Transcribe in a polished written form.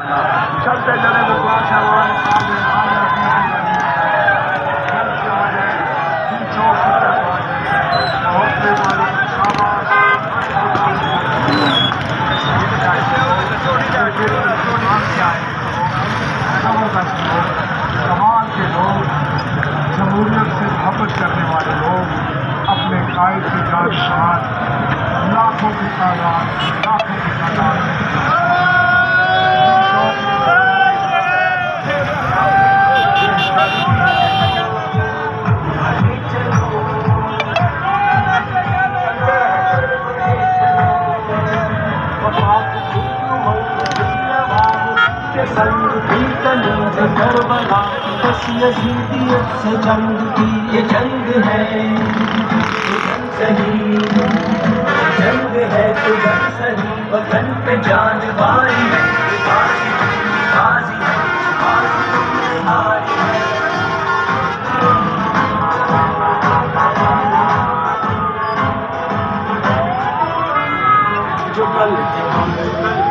चलते चले विद्वान साहबान आगे आगे समाज के लोग, जमहूरियत से मोहब्बत करने वाले लोग अपने कायद की जान साथ लाखों की तादाद करबला बस यजीदियत से जंग की ये जंग है, जंग है तो बन सही वतन पे जान बारी है, बाजी बाजी बाजी जो कल